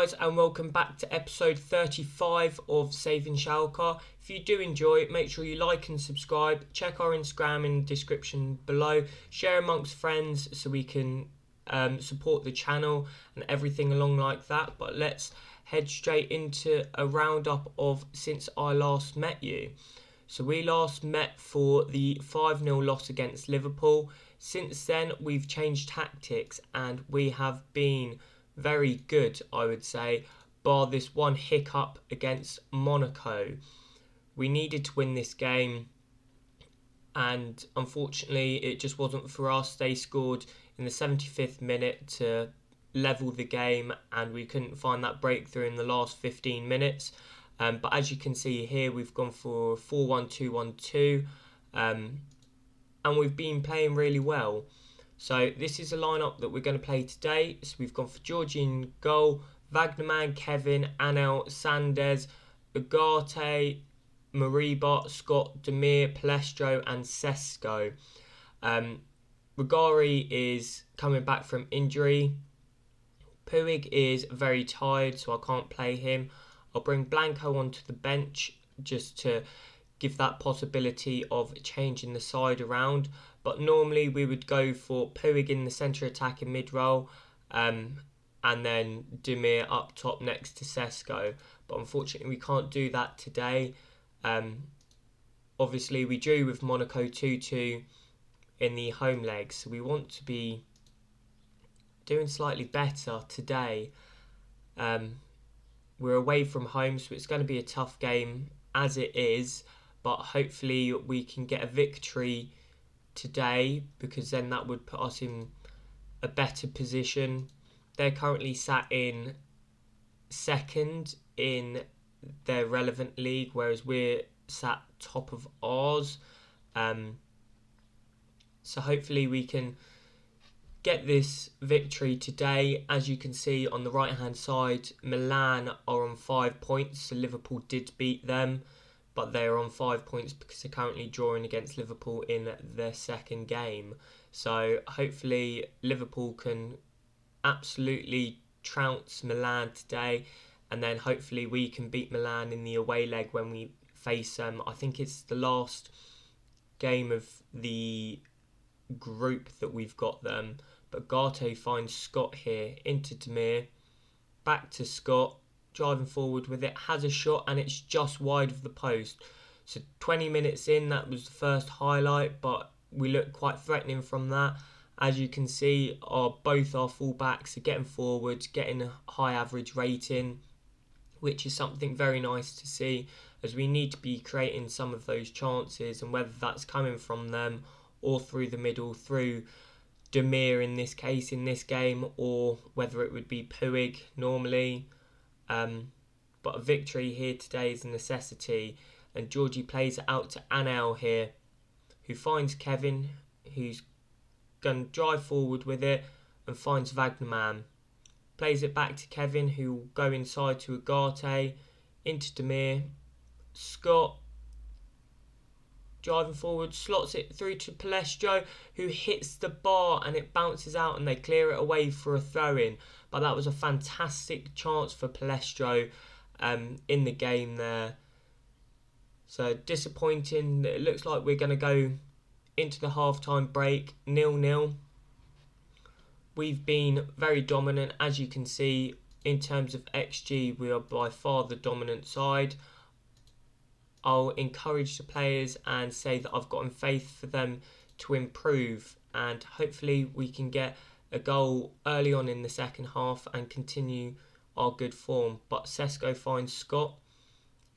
guys, and welcome back to episode 35 of Saving Schalke. If you do enjoy it, make sure you like and subscribe. Check our Instagram in the description below. Share amongst friends so we can support the channel and everything along like that. But let's head straight into a roundup of since I last met you. So we last met for the 5-0 loss against Liverpool. Since then, we've changed tactics and we have been very good, I would say, bar this one hiccup against Monaco. We needed to win this game and unfortunately it just wasn't for us. They scored in the 75th minute to level the game and we couldn't find that breakthrough in the last 15 minutes. But as you can see here, we've gone for 4-1-2-1-2 and we've been playing really well. So this is a lineup that we're going to play today. So we've gone for Georgie in goal, Wagnerman, Kevin, Anel, Sanders, Ugarte, Mariba, Scott, Demir, Palestro and Sesko. Rugari is coming back from injury. Puig is very tired, so I can't play him. I'll bring Blanco onto the bench just to give that possibility of changing the side around. But normally we would go for Puig in the centre attack in mid-roll and then Demir up top next to Sesko. But unfortunately we can't do that today. Obviously we drew with Monaco 2-2 in the home leg, so we want to be doing slightly better today. We're away from home, so it's going to be a tough game as it is, but hopefully we can get a victory today because then that would put us in a better position. They're currently sat in second in their relevant league, whereas we're sat top of ours. So hopefully we can get this victory today. As you can see on the right hand side, Milan are on 5 points, so Liverpool did beat them, but they're on 5 points because they're currently drawing against Liverpool in their second game. So hopefully Liverpool can absolutely trounce Milan today, and then hopefully we can beat Milan in the away leg when we face them. I think it's the last game of the group that we've got them. But Garte finds Scott here, into Demir, back to Scott, driving forward with it, has a shot and it's just wide of the post. So 20 minutes in, that was the first highlight, but we look quite threatening from that. As you can see, both our full-backs are getting forward, getting a high average rating, which is something very nice to see, as we need to be creating some of those chances, and whether that's coming from them or through the middle, through Demir in this case, in this game, or whether it would be Puig normally. But a victory here today is a necessity, and Georgie plays it out to Anel here, who finds Kevin, who's going to drive forward with it and finds Wagnerman. Plays it back to Kevin, who will go inside to Ugarte, into Demir. Scott driving forward, slots it through to Palestro, who hits the bar and it bounces out and they clear it away for a throw-in. But that was a fantastic chance for Palestro in the game there. So disappointing. It looks like we're going to go into the half-time break 0-0. We've been very dominant, as you can see. In terms of XG, we are by far the dominant side. I'll encourage the players and say that I've got faith for them to improve, and hopefully we can get a goal early on in the second half and continue our good form. But Sesko finds Scott,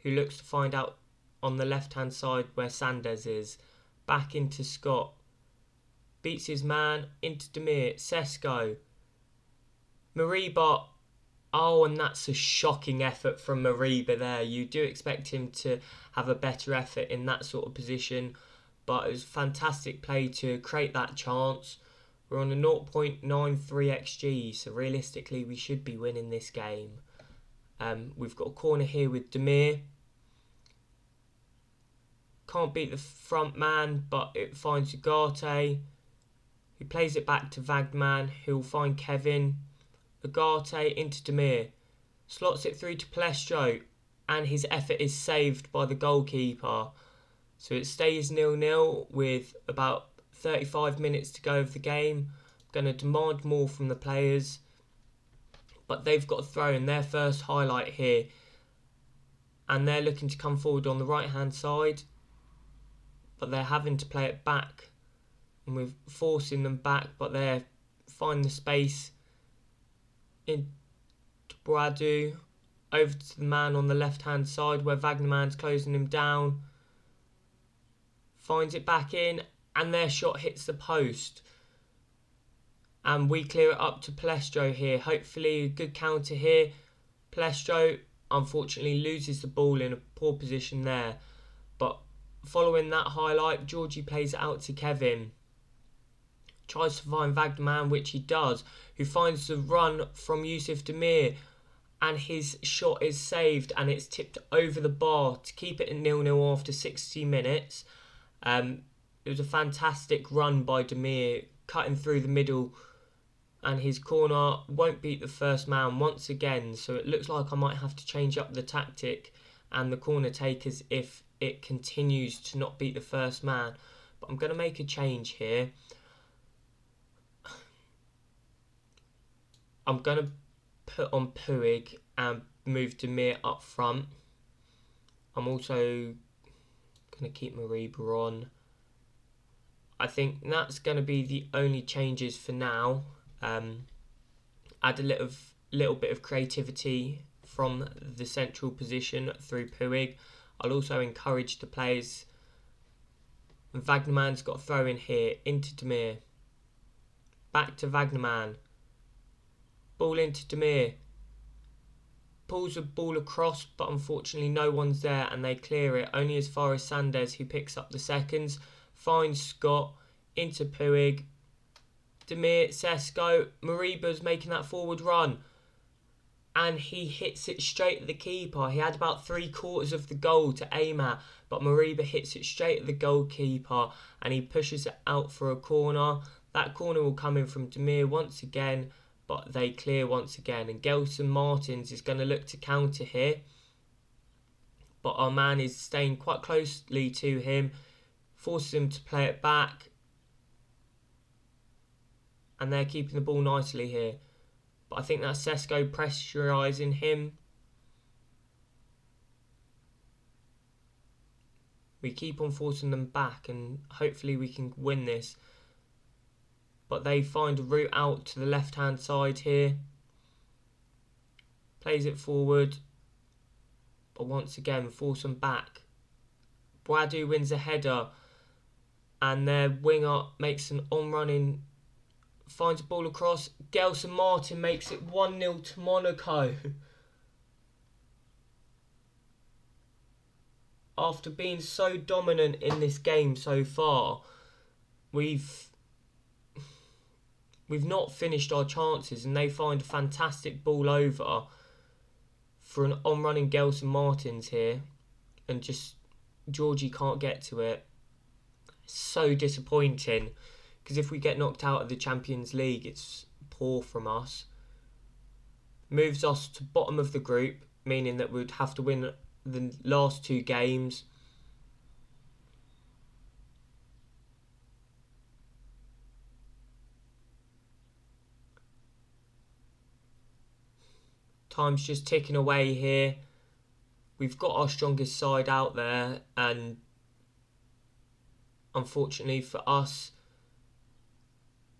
who looks to find out on the left hand side where Sanders is. Back into Scott, beats his man, into Demir, Sesko, Mariba. Oh, and that's a shocking effort from Mariba there. You do expect him to have a better effort in that sort of position, but it was fantastic play to create that chance. We're on a 0.93 XG, so realistically we should be winning this game. We've got a corner here with Demir. Can't beat the front man, but it finds Ugarte, who plays it back to Wagnerman, who will find Kevin. Ugarte into Demir. slots it through to Palestro, and his effort is saved by the goalkeeper. So it stays 0-0 with about 35 minutes to go of the game. I'm going to demand more from the players, but they've got a throw in their first highlight here, and they're looking to come forward on the right hand side, but they're having to play it back, and we're forcing them back, but they're finding the space in Boadu over to the man on the left hand side where Wagnerman's closing him down, finds it back in, and their shot hits the post, and we clear it up to Palestro here. Hopefully a good counter here. Palestro unfortunately loses the ball in a poor position there, but following that highlight, Georgie plays it out to Kevin, tries to find Wagnerman, which he does, who finds the run from Yusuf Demir, and his shot is saved, and it's tipped over the bar to keep it at 0-0 after 60 minutes. It was a fantastic run by Demir, cutting through the middle, and his corner won't beat the first man once again, so it looks like I might have to change up the tactic and the corner takers if it continues to not beat the first man. But I'm going to make a change here. I'm going to put on Puig and move Demir up front. I'm also going to keep Mariba on. I think that's going to be the only changes for now. Add a little bit of creativity from the central position through Puig. I'll also encourage the players. Wagnerman's got a throw in here into Demir. Back to Wagnerman. Ball into Demir. Pulls the ball across, but unfortunately no one's there, and they clear it only as far as Sanders, who picks up the seconds. Finds Scott into Puig. Demir, Sesko, Mariba's making that forward run, and he hits it straight at the keeper. He had about 3/4 of the goal to aim at, but Mariba hits it straight at the goalkeeper, and he pushes it out for a corner. That corner will come in from Demir once again, but they clear once again, and Gelson Martins is going to look to counter here, but our man is staying quite closely to him, forces him to play it back, and they're keeping the ball nicely here. But I think that's Sesko pressurising him. We keep on forcing them back, and hopefully we can win this. But they find a route out to the left-hand side here. Plays it forward, but once again force them back. Boadu wins a header, and their winger makes an on-running, finds a ball across. Gelson Martin makes it 1-0 to Monaco. After being so dominant in this game so far, we've not finished our chances, and they find a fantastic ball over for an on-running Gelson Martins here, and just Georgie can't get to it. So disappointing, because if we get knocked out of the Champions League, it's poor from us. Moves us to bottom of the group, meaning that we'd have to win the last 2 games. Time's just ticking away here. We've got our strongest side out there, and unfortunately for us,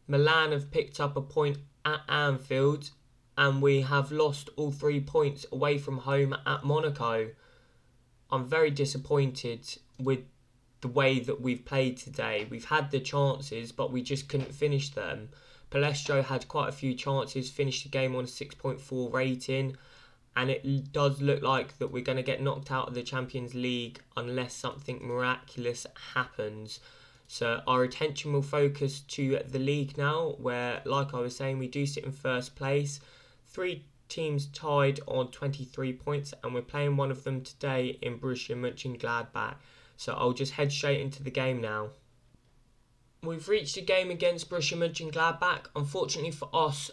Milan have picked up a point at Anfield, and we have lost all 3 points away from home at Monaco. I'm very disappointed with the way that we've played today. We've had the chances, but we just couldn't finish them. Palestro had quite a few chances, finished the game on a 6.4 rating, and it does look like that we're going to get knocked out of the Champions League unless something miraculous happens. So our attention will focus to the league now, where, like I was saying, we do sit in first place. 3 teams tied on 23 points, and we're playing one of them today in Borussia Mönchengladbach. So I'll just head straight into the game now. We've reached a game against Borussia Mönchengladbach. Unfortunately for us,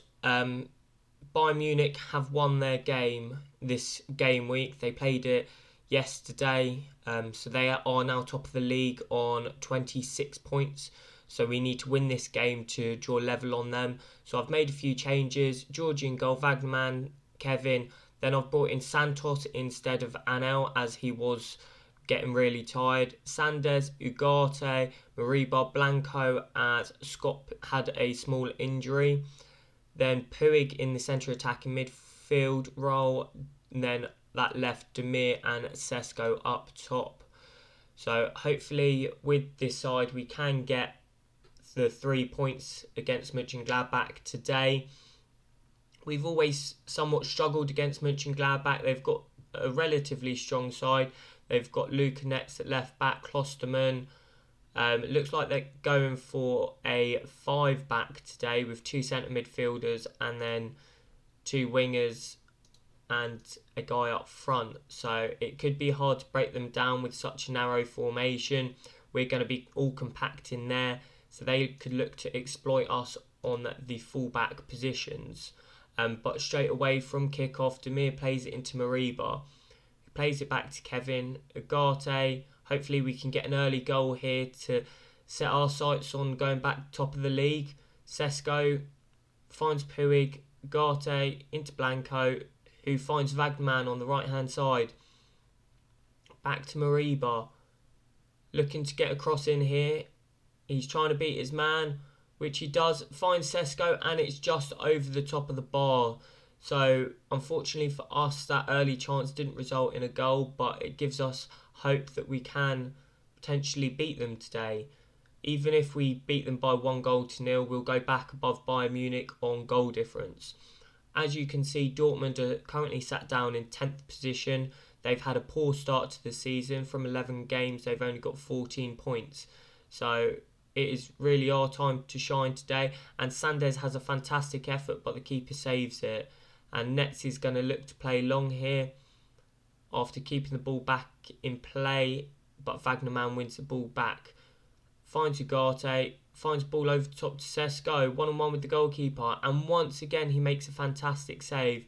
Bayern Munich have won their game this game week. They played it yesterday, so they are now top of the league on 26 points. So we need to win this game to draw level on them. So I've made a few changes. Georgie in goal, Wagnerman, Kevin. Then I've brought in Santos instead of Anel as he was getting really tired. Sanders, Ugarte, Mariba, Blanco as Scott had a small injury. Then Puig in the centre attacking midfield role. And then that left Demir and Sesko up top. So hopefully with this side we can get the 3 points against Mönchengladbach today. We've always somewhat struggled against Mönchengladbach. They've got a relatively strong side. They've got Luca Netz at left back, Klosterman. It looks like they're going for a 5-back today with 2 centre midfielders and then 2 wingers and a guy up front. So it could be hard to break them down with such a narrow formation. We're going to be all compact in there, so they could look to exploit us on the full-back positions. But straight away from kick-off, Demir plays it into Mariba. He plays it back to Kevin. Ugarte. Hopefully we can get an early goal here to set our sights on going back top of the league. Sesko finds Puig. Ugarte into Blanco, who finds Wagnerman on the right-hand side. Back to Mariba. Looking to get a cross in here. He's trying to beat his man, which he does. Finds Sesko, and it's just over the top of the bar. So, unfortunately for us, that early chance didn't result in a goal, but it gives us hope that we can potentially beat them today. Even if we beat them by 1-0, we'll go back above Bayern Munich on goal difference. As you can see, Dortmund are currently sat down in 10th position. They've had a poor start to the season. From 11 games, they've only got 14 points. So it is really our time to shine today. And Sanders has a fantastic effort, but the keeper saves it. And Netz is going to look to play long here after keeping the ball back in play. But Wagnerman wins the ball back. Finds Ugarte. Finds ball over the top to Sesko. 1-on-1 with the goalkeeper. And once again, he makes a fantastic save.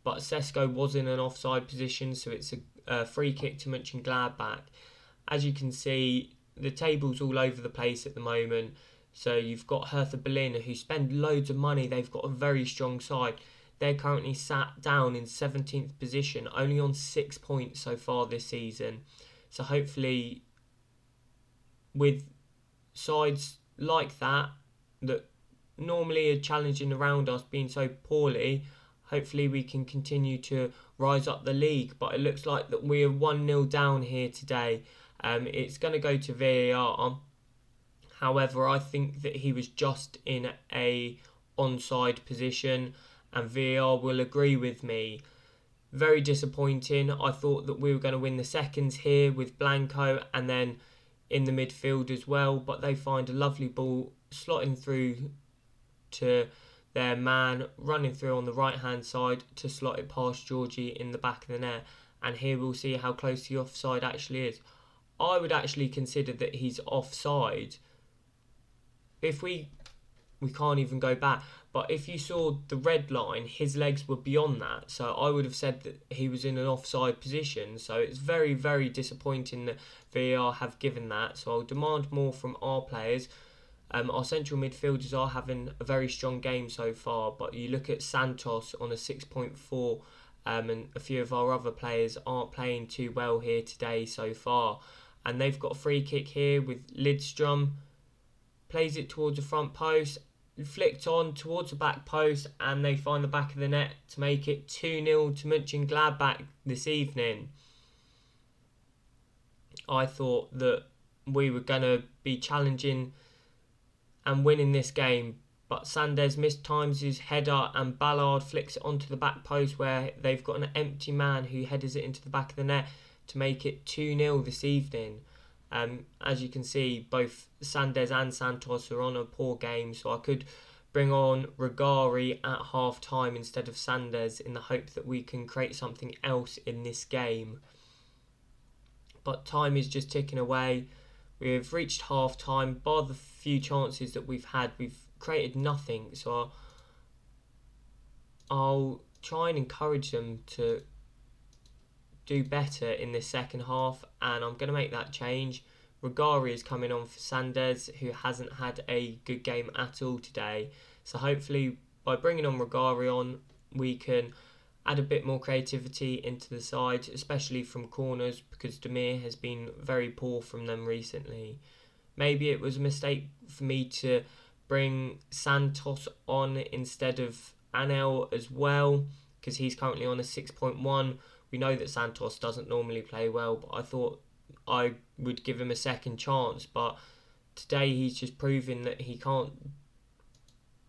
But Sesko was in an offside position, so it's a free kick to Mönchengladbach. As you can see, the table's all over the place at the moment. So you've got Hertha Berlin, who spend loads of money. They've got a very strong side. They're currently sat down in 17th position, only on 6 points so far this season. So hopefully, with sides like that normally are challenging around us being so poorly, hopefully we can continue to rise up the league. But it looks like that we are 1-0 down here today. It's going to go to VAR. However, I think that he was just in a onside position, and VAR will agree with me. Very disappointing. I thought that we were going to win the seconds here with Blanco and then in the midfield as well, but they find a lovely ball slotting through to their man, running through on the right hand side to slot it past Georgie in the back of the net. And here we'll see how close the offside actually is. I would actually consider that he's offside. If we can't even go back, but if you saw the red line, his legs were beyond that, so I would have said that he was in an offside position. So it's very, very disappointing that VAR have given that. So I'll demand more from our players. Our central midfielders are having a very strong game so far, but you look at Santos on a 6.4, and a few of our other players aren't playing too well here today so far. And they've got a free kick here with Lidstrom. Plays it towards the front post, flicked on towards the back post, and they find the back of the net to make it 2-0 to Mönchengladbach this evening. I thought that we were going to be challenging and winning this game, but Sanders mistimes his header and Ballard flicks it onto the back post where they've got an empty man who headers it into the back of the net to make it 2-0 this evening. As you can see, both Sanders and Santos are on a poor game, so I could bring on Regari at half time instead of Sanders in the hope that we can create something else in this game. But time is just ticking away. We've reached half time. Bar the few chances that we've had, we've created nothing. So I'll try and encourage them to do better in this second half, and I'm going to make that change. Regari is coming on for Sanders, who hasn't had a good game at all today. So hopefully by bringing on Regari on, we can add a bit more creativity into the side, especially from corners, because Demir has been very poor from them recently. Maybe it was a mistake for me to bring Santos on instead of Anel as well, because he's currently on a 6.1. We know that Santos doesn't normally play well, but I thought I would give him a second chance. But today he's just proven that he can't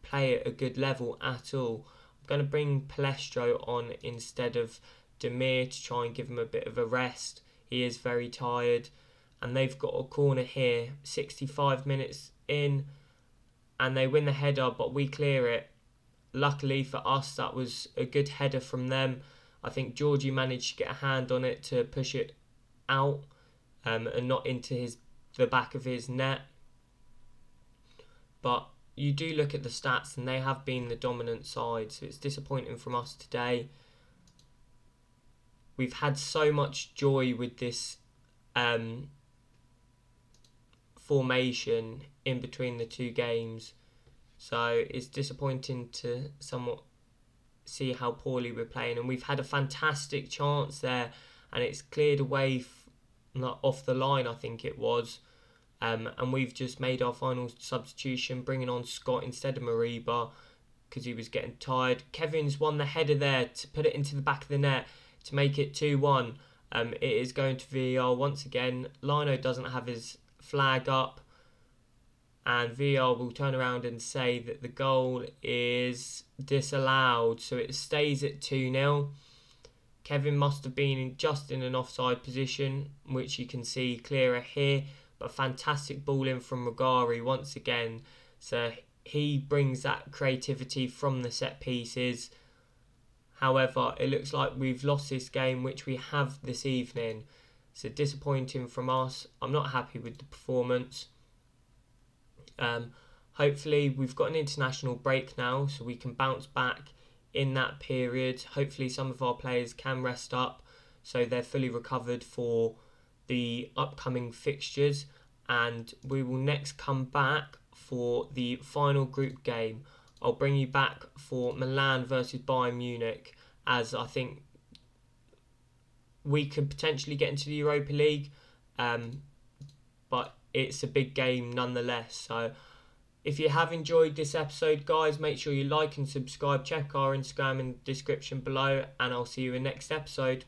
play at a good level at all. I'm going to bring Palestro on instead of Demir to try and give him a bit of a rest. He is very tired. And they've got a corner here, 65 minutes in, and they win the header, but we clear it. Luckily for us, that was a good header from them. I think Georgie managed to get a hand on it to push it out and not into the back of his net. But you do look at the stats and they have been the dominant side, so it's disappointing from us today. We've had so much joy with this formation in between the two games, so it's disappointing to somewhat see how poorly we're playing. And we've had a fantastic chance there and it's cleared away off the line, I think it was, and we've just made our final substitution, bringing on Scott instead of Mariba because he was getting tired. Kevin's won the header there to put it into the back of the net to make it 2-1. It is going to VAR once again. Lino doesn't have his flag up, and VAR will turn around and say that the goal is disallowed, so it stays at 2-0. Kevin must have been just in an offside position, which you can see clearer here, but fantastic ball in from Regari once again, so he brings that creativity from the set pieces. However, it looks like we've lost this game, which we have this evening. So disappointing from us. I'm not happy with the performance. Hopefully we've got an international break now, so we can bounce back in that period. Hopefully some of our players can rest up so they're fully recovered for the upcoming fixtures, and we will next come back for the final group game. I'll bring you back for Milan versus Bayern Munich, as I think we could potentially get into the Europa League, but it's a big game nonetheless. So if you have enjoyed this episode, guys, make sure you like and subscribe. Check our Instagram in the description below, and I'll see you in the next episode.